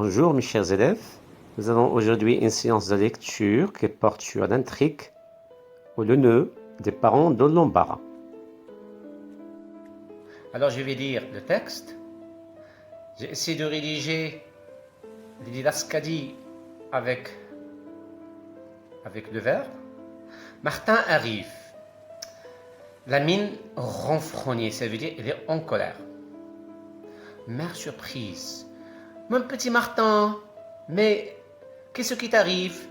Bonjour mes chers élèves, nous avons aujourd'hui une séance de lecture qui porte sur l'intrigue ou le nœud des parents de l'embarras. Alors je vais lire le texte. J'ai essayé de rédiger les didascalies avec le verbe. Martin arrive. La mine renfrognée, ça veut dire il est en colère. Mère surprise. Mon petit Martin, mais qu'est-ce qui t'arrive?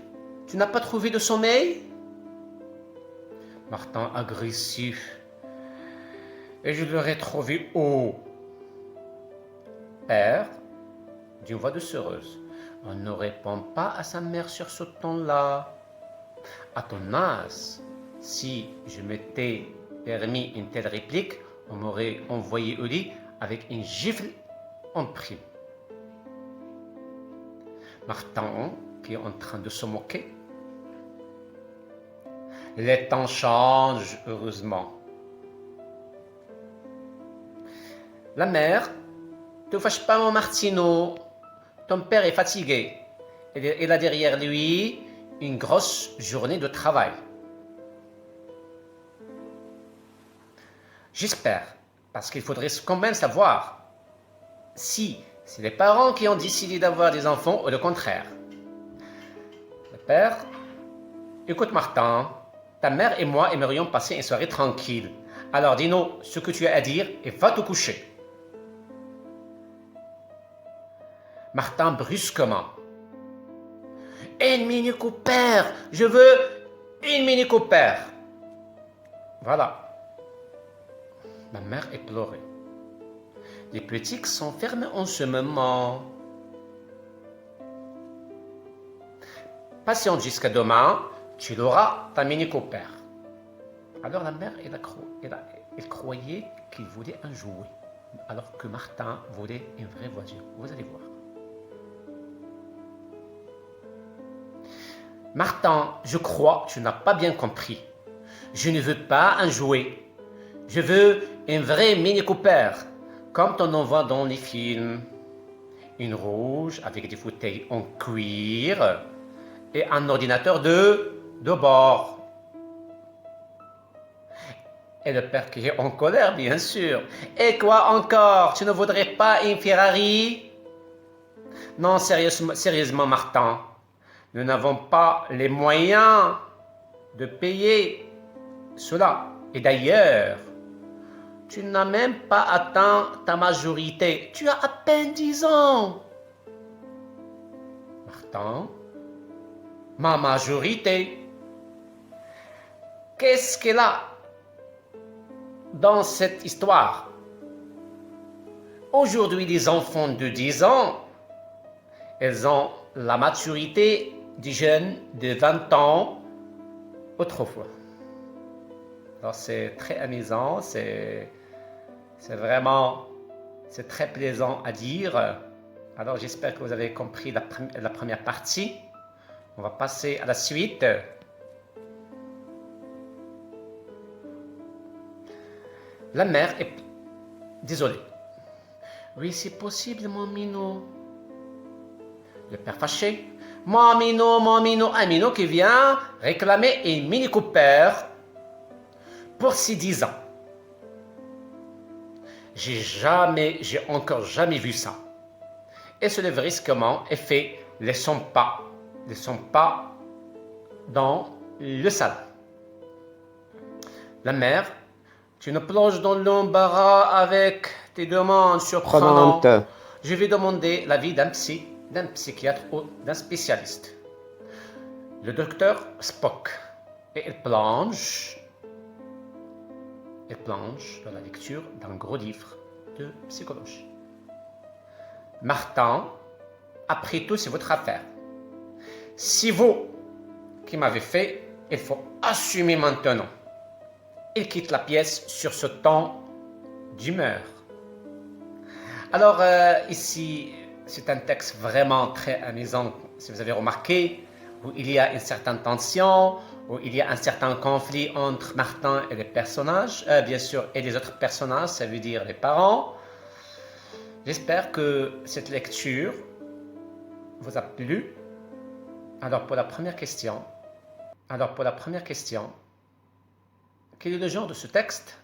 Tu n'as pas trouvé de sommeil? Martin agressif. Et je l'aurais trouvé haut. Père, d'une voix doucereuse, on ne répond pas à sa mère sur ce ton-là. À ton âge, si je m'étais permis une telle réplique, on m'aurait envoyé au lit avec une gifle en prime. Martin, qui est en train de se moquer. Les temps changent, heureusement. La mère, ne te fâche pas mon Martino, ton père est fatigué. Il a derrière lui une grosse journée de travail. J'espère, parce qu'il faudrait quand même savoir si c'est les parents qui ont décidé d'avoir des enfants ou le contraire. Le père, écoute Martin, ta mère et moi aimerions passer une soirée tranquille. Alors dis-nous ce que tu as à dire et va te coucher. Martin brusquement. Une Mini Cooper, je veux une Mini Cooper. Voilà. Ma mère est pleurée. Les boutiques sont fermées en ce moment. Patiente jusqu'à demain, tu l'auras ta Mini Cooper. Alors la mère, elle croyait qu'il voulait un jouet, alors que Martin voulait une vraie voiture. Vous allez voir. Martin, je crois que tu n'as pas bien compris. Je ne veux pas un jouet. Je veux un vrai Mini Cooper, comme on en voit dans les films. Une rouge avec des fauteuils en cuir et un ordinateur de bord. Et le père qui est en colère, bien sûr. Et quoi encore? Tu ne voudrais pas une Ferrari? Non, sérieusement, Martin. Nous n'avons pas les moyens de payer cela. Et d'ailleurs, tu n'as même pas atteint ta majorité. Tu as à peine 10 ans. Martin, ma majorité. Qu'est-ce qu'elle a dans cette histoire? Aujourd'hui, les enfants de 10 ans, elles ont la maturité des jeunes de 20 ans autrefois. Alors c'est très amusant, c'est très plaisant à dire. Alors j'espère que vous avez compris la première partie. On va passer à la suite. La mère est désolée. Oui, c'est possible, mon minou. Le père fâché. Mon minou, un minou qui vient réclamer une Mini Cooper pour ses 10 ans. J'ai encore jamais vu ça. Et se lève brusquement et fait les 100 pas dans le salon. La mère, tu nous plonges dans l'embarras avec tes demandes surprenantes. Je vais demander l'avis d'un psychiatre ou d'un spécialiste. Le docteur Spock. Et il plonge dans la lecture d'un gros livre de psychologie. Martin, après tout, c'est votre affaire. Si vous qui m'avez fait, il faut assumer maintenant. Il quitte la pièce sur ce ton d'humeur. Alors ici, c'est un texte vraiment très amusant, si vous avez remarqué, où il y a une certaine tension, où il y a un certain conflit entre Martin et les personnages, bien sûr, et les autres personnages, ça veut dire les parents. J'espère que cette lecture vous a plu. Alors pour la première question, quel est le genre de ce texte?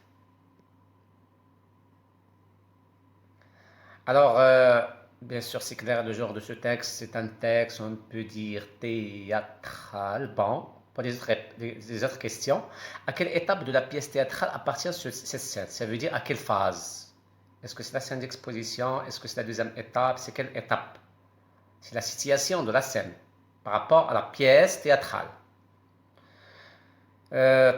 Alors, bien sûr, c'est clair, le genre de ce texte, c'est un texte, on peut dire, théâtral. Bon, pour les autres questions, à quelle étape de la pièce théâtrale appartient cette scène? Ça veut dire à quelle phase? Est-ce que c'est la scène d'exposition? Est-ce que c'est la deuxième étape? C'est quelle étape? C'est la situation de la scène par rapport à la pièce théâtrale.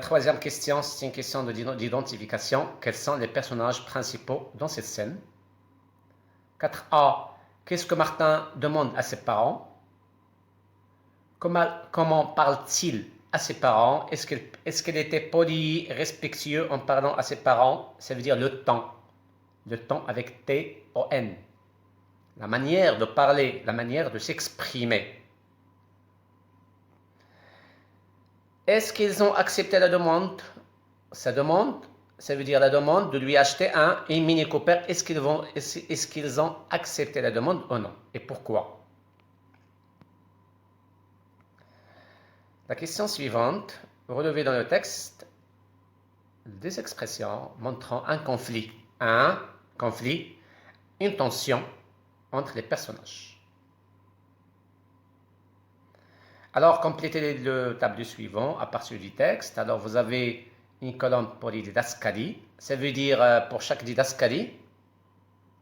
Troisième question, c'est une question d'identification. Quels sont les personnages principaux dans cette scène? 4A. Qu'est-ce que Martin demande à ses parents? Comment parle-t-il à ses parents? Est-ce qu'il était poli, respectueux en parlant à ses parents? Ça veut dire le temps. Le temps avec T-O-N. La manière de parler, la manière de s'exprimer. Est-ce qu'ils ont accepté la demande? Sa demande, ça veut dire la demande de lui acheter un Mini Cooper. Est-ce qu'ils ont accepté la demande ou non? Et pourquoi? La question suivante, relevez dans le texte des expressions montrant un conflit, une tension entre les personnages. Alors, complétez le tableau suivant à partir du texte. Alors, vous avez une colonne pour les didascalies. Ça veut dire, pour chaque didascalie,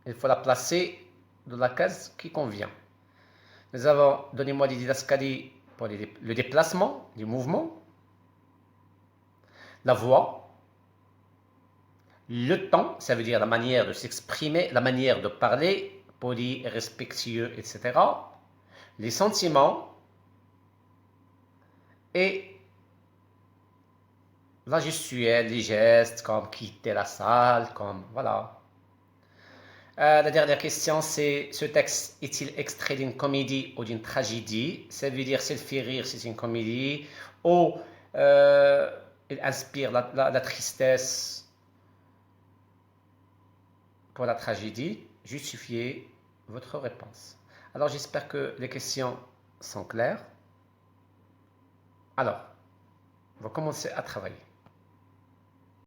il faut la placer dans la case qui convient. Nous avons, donnez-moi les didascalies pour le déplacement, les mouvements, la voix, le temps, ça veut dire la manière de s'exprimer, la manière de parler, poli, respectueux, etc. Les sentiments et la gestuelle, les gestes, comme quitter la salle, comme voilà. La dernière question, c'est ce texte est-il extrait d'une comédie ou d'une tragédie? Ça veut dire s'il fait rire, c'est une comédie, ou il inspire la tristesse pour la tragédie. Justifiez votre réponse. Alors j'espère que les questions sont claires. Alors, on va commencer à travailler.